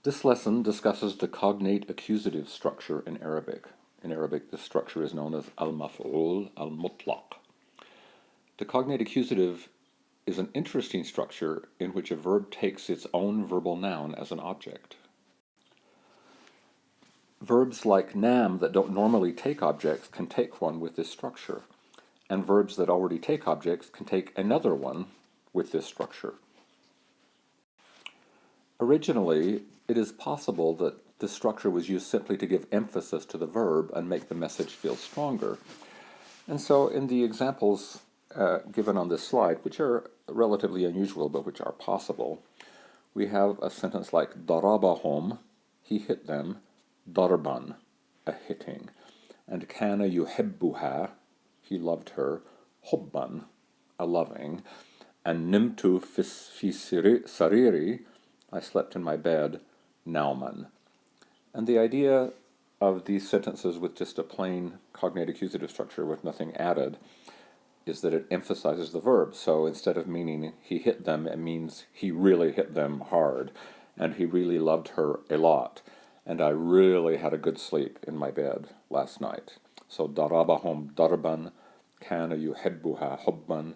This lesson discusses the cognate accusative structure in Arabic. In Arabic, this structure is known as al-maf'ul al-mutlaq. The cognate accusative is an interesting structure in which a verb takes its own verbal noun as an object. Verbs like nam that don't normally take objects can take one with this structure, and verbs that already take objects can take another one with this structure. Originally, it is possible that this structure was used simply to give emphasis to the verb and make the message feel stronger. And so in the examples given on this slide, which are relatively unusual but which are possible, we have a sentence like darabahum, he hit them, darban, a hitting, and kana yuhibbuha, he loved her, hubban, a loving, and nimtu fi sariri, I slept in my bed, nauman. And the idea of these sentences with just a plain cognate accusative structure with nothing added is that it emphasizes the verb. So instead of meaning he hit them, it means he really hit them hard, and he really loved her a lot, and I really had a good sleep in my bed last night. So darabahum darban, kana yuhibbuha hubban,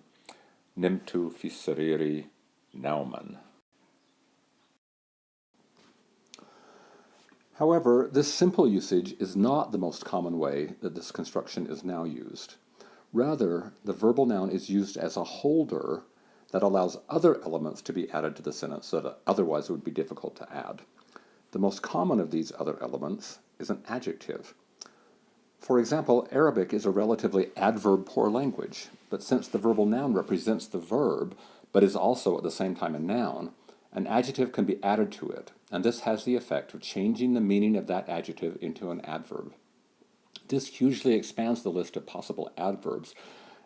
nimtu fi sariri nauman. However, this simple usage is not the most common way that this construction is now used. Rather, the verbal noun is used as a holder that allows other elements to be added to the sentence that otherwise would be difficult to add. The most common of these other elements is an adjective. For example, Arabic is a relatively adverb-poor language, but since the verbal noun represents the verb, but is also at the same time a noun, an adjective can be added to it, and this has the effect of changing the meaning of that adjective into an adverb. This hugely expands the list of possible adverbs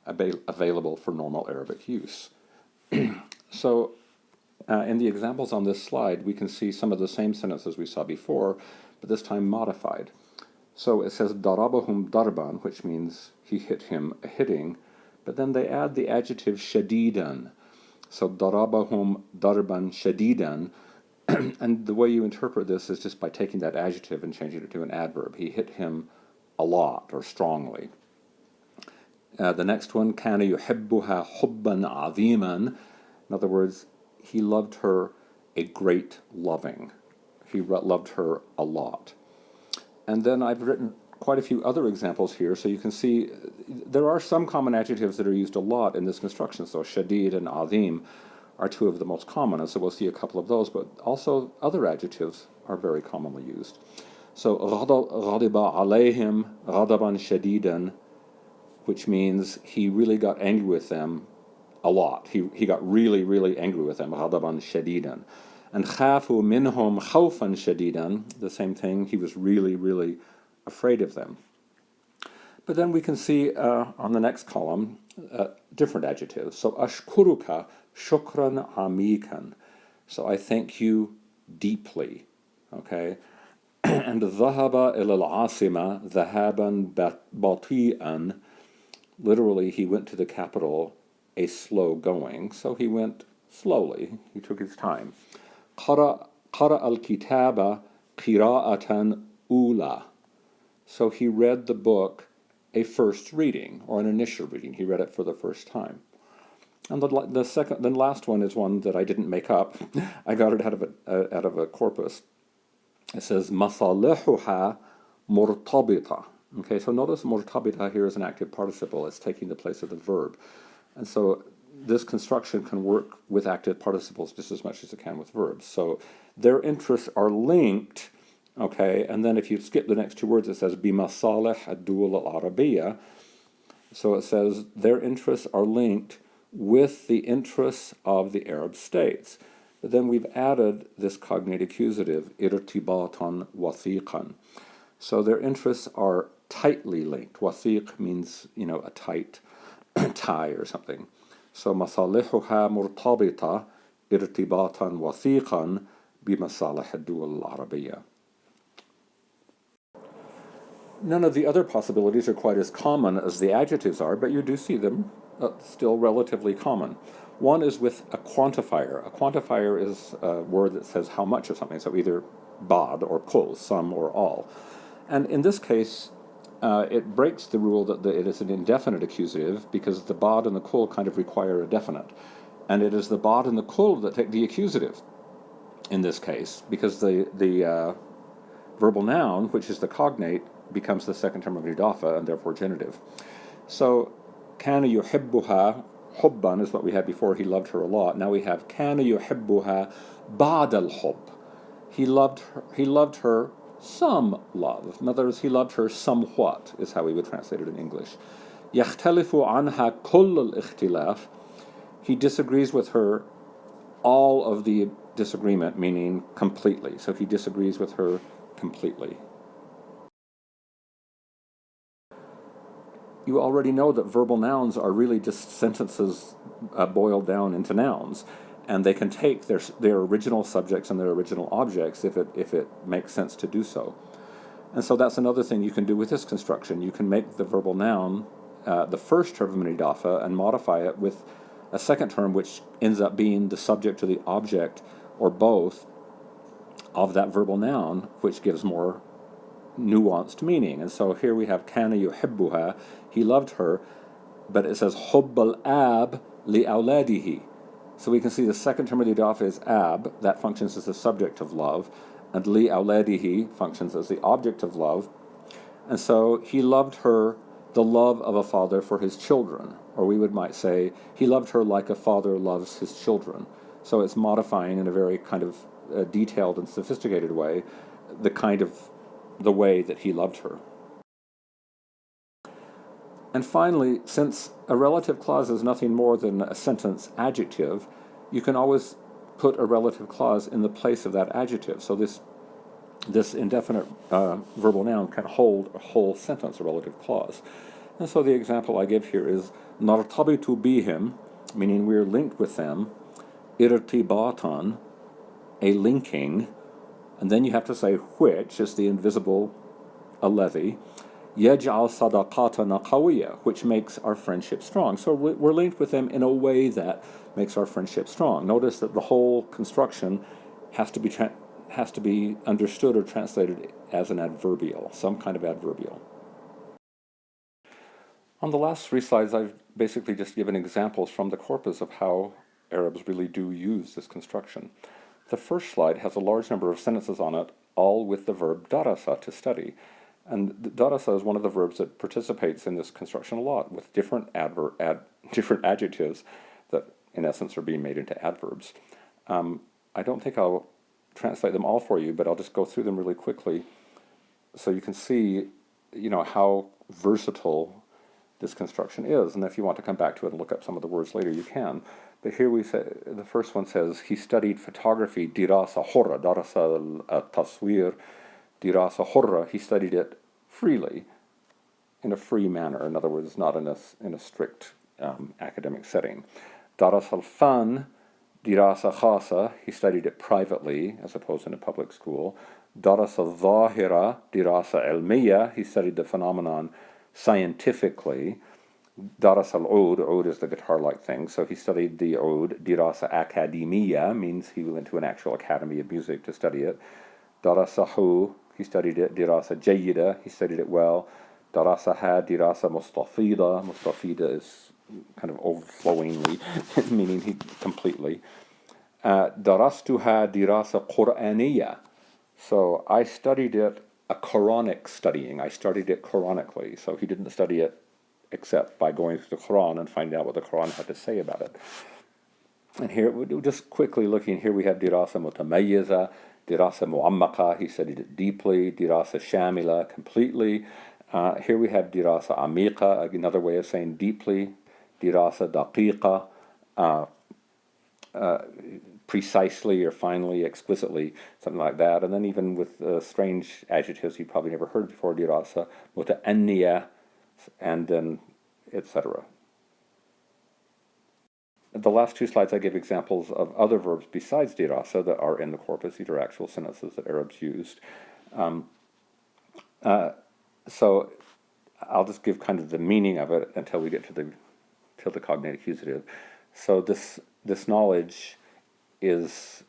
available for normal Arabic use. So, in the examples on this slide, we can see some of the same sentences we saw before, but this time modified. So it says darabahum darban, which means he hit him a hitting, but then they add the adjective shadidan. So darabahum darban shadidan, and the way you interpret this is just by taking that adjective and changing it to an adverb. He hit him a lot or strongly. The next one, kana yuhibbuha hubban aziman. In other words, he loved her a great loving. He loved her a lot. And then I've written quite a few other examples here, so you can see there are some common adjectives that are used a lot in this construction. So shadid and azim are two of the most common, and so we'll see a couple of those, but also other adjectives are very commonly used. So ghadiba alayhim ghadaban shadidan, which means he really got angry with them a lot. He got really, really angry with them, ghadaban shadidan. And khafu minhum khawfan shadidan, the same thing, he was really, really afraid of them. But then we can see on the next column different adjectives. So ashkuruka shukran amikan. So I thank you deeply. Okay? And dhahaba ila al-asima dhahaban bati'an. Literally, he went to the capital a slow going. So he went slowly. He took his time. Qara al-kitaba qira'atan ula. So he read the book a first reading, or an initial reading. He read it for the first time. And the last one is one that I didn't make up. I got it out of a corpus. It says masalihuha murtabita. Okay, so notice murtabita here is an active participle. It's taking the place of the verb. And so this construction can work with active participles just as much as it can with verbs. So their interests are linked. Okay, and then if you skip the next two words, it says bimasalih ad-dul al-arabiyya. So it says their interests are linked with the interests of the Arab states. But then we've added this cognate accusative, irtibatan wathiqan. So their interests are tightly linked. Wathiq means, a tight tie or something. So masalihuha murtabita irtibatan wathiqan bimasalih ad-dul al-arabiyya. None of the other possibilities are quite as common as the adjectives are, but you do see them still relatively common. One is with a quantifier. A quantifier is a word that says how much of something, so either bad or kul, some or all. And in this case, it breaks the rule that it is an indefinite accusative because the bad and the kul kind of require a definite. And it is the bad and the kul that take the accusative in this case, because the verbal noun, which is the cognate, becomes the second term of idafa and therefore genitive. So, kana yuhibbuha, hubban is what we had before, he loved her a lot. Now we have kana yuhibbuha ba'd al-hubb. He loved her some love. In other words, he loved her somewhat, is how we would translate it in English. يختلف عنها كل الاختلاف. He disagrees with her all of the disagreement, meaning completely. So he disagrees with her completely. You already know that verbal nouns are really just sentences boiled down into nouns, and they can take their original subjects and their original objects if it makes sense to do so. And so that's another thing you can do with this construction. You can make the verbal noun the first term of an idafa and modify it with a second term which ends up being the subject or the object or both of that verbal noun, which gives more nuanced meaning. And so here we have kana yuhibbuha, he loved her, but it says hubb al-ab li awladihi. So we can see the second term of the idafa is ab, that functions as the subject of love, and li awladihi functions as the object of love. And so he loved her the love of a father for his children, or we might say he loved her like a father loves his children. So it's modifying in a very kind of detailed and sophisticated way the way that he loved her. And finally, since a relative clause is nothing more than a sentence adjective, you can always put a relative clause in the place of that adjective. So this indefinite verbal noun can hold a whole sentence, a relative clause. And so the example I give here is nartabitu bihim, meaning we're linked with them, irtibatan, a linking, and then you have to say which is the invisible alevi, yaj'al sadaqatana qawiyya, which makes our friendship strong. So we're linked with them in a way that makes our friendship strong. Notice that the whole construction has to be understood or translated as an adverbial, some kind of adverbial. On the last 3 slides, I've basically just given examples from the corpus of how Arabs really do use this construction. The first slide has a large number of sentences on it, all with the verb darasa, to study. And darasa is one of the verbs that participates in this construction a lot, with different adjectives that, in essence, are being made into adverbs. I don't think I'll translate them all for you, but I'll just go through them really quickly so you can see, how versatile this construction is. And if you want to come back to it and look up some of the words later, you can. But here we say, the first one says, he studied photography, dirasa hurra, darasa al-taswir, dirasa hurra, he studied it freely, in a free manner. In other words, not in a strict academic setting. Darasa al-fan, dirasa khasa, he studied it privately, as opposed to in a public school. Darasa al-zahira, dirasa ilmiya, he studied the phenomenon scientifically. Daras al-oud, oud is the guitar-like thing, so he studied the oud. Dirasa akademiya means he went to an actual academy of music to study it. Darasahu, he studied it. Dirasa jayyida, he studied it well. Darasaha, dirasa mustafida. Mustafida is kind of overflowingly, meaning he completely. Darastuha dirasa qur'aniya. So I studied it a Quranic studying. I studied it Quranically. So he didn't study it except by going through the Quran and finding out what the Quran had to say about it. And here, just quickly looking, here we have dirasa mutamayyiza, dirasa mu'ammaka, he studied it deeply, dirasa shamila, completely. Here we have dirasa amiqa, another way of saying deeply, dirasa daqiqa, precisely or finely, exquisitely, something like that. And then even with strange adjectives you probably never heard before, dirasa muta'anniya, and then etc. The last 2 slides I give examples of other verbs besides dirasa that are in the corpus. These are actual sentences that Arabs used. So I'll just give kind of the meaning of it until we get to the cognate accusative. So this this knowledge is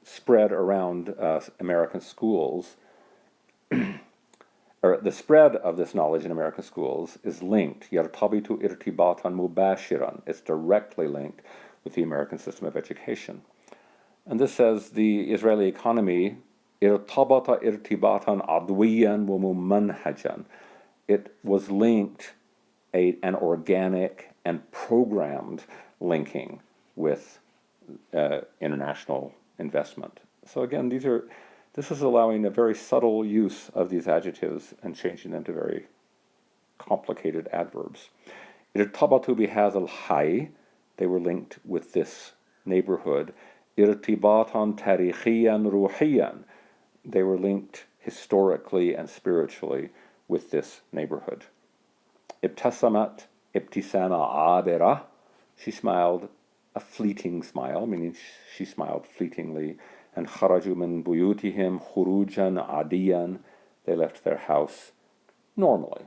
spread around American schools, or the spread of this knowledge in American schools is linked, yartabitu irtibatan mubashiran, it's directly linked with the American system of education. And this says the Israeli economy, irtabata irtibatan adwiyan wa mumanhajan, it was linked, an organic and programmed linking with international investment. So again, this is allowing a very subtle use of these adjectives and changing them to very complicated adverbs. Irtabatu bihadha al-hay, they were linked with this neighborhood. Irtibatan tarikhiyan ruhiyan, they were linked historically and spiritually with this neighborhood. Ibtasamat ibtisama abira, she smiled a fleeting smile, meaning she smiled fleetingly. And kharaju min buyutihim khurujan adiyan, they left their house normally,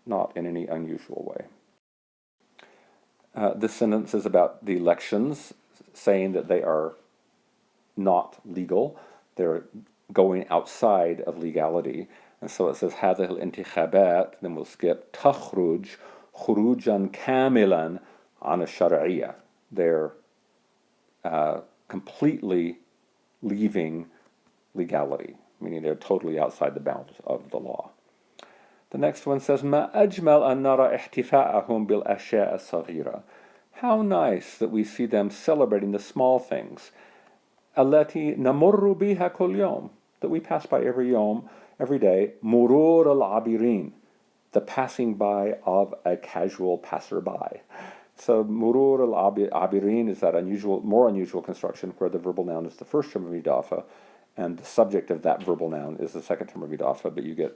not in any unusual way. This sentence is about the elections, saying that they are not legal, they're going outside of legality. And so it says هذه الانتخابات, then we'll skip تخرج خروجا كاملا عن الشرعية, they're completely leaving legality, meaning they're totally outside the bounds of the law. The next one says ما أجمل أن نرى احتفاءهم بالأشياء الصغيرة. How nice that we see them celebrating the small things. التي نمر بها كل يوم, that we pass by every day. مرور العابرين, the passing by of a casual passerby. So murur al-abirin is that more unusual construction where the verbal noun is the first term of idafa, and the subject of that verbal noun is the second term of idafa, but you get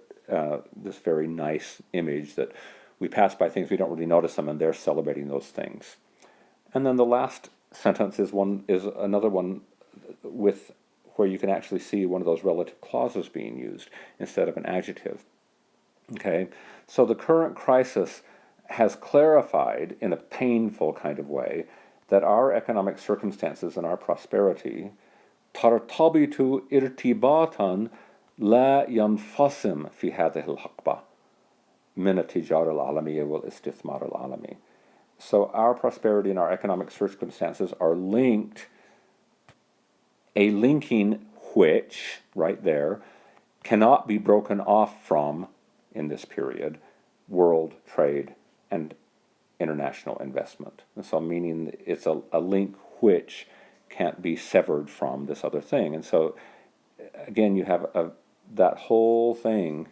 this very nice image that we pass by things, we don't really notice them, and they're celebrating those things. And then the last sentence is another one with where you can actually see one of those relative clauses being used instead of an adjective. Okay, so the current crisis has clarified in a painful kind of way that our economic circumstances and our prosperity tartabitu irtibatan la yanfasim fi hadhihi al-haqba min at-tijara al-alamiyya wal istithmar al-alami. So our prosperity and our economic circumstances are linked, a linking which, right there, cannot be broken off from, in this period, world trade and international investment. And so meaning it's a link which can't be severed from this other thing. And so, again, you have that whole thing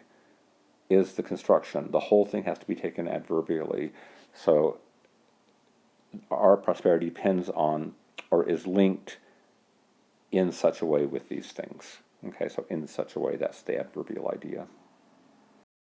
is the construction. The whole thing has to be taken adverbially. So our prosperity depends on or is linked in such a way with these things. Okay, so in such a way, that's the adverbial idea.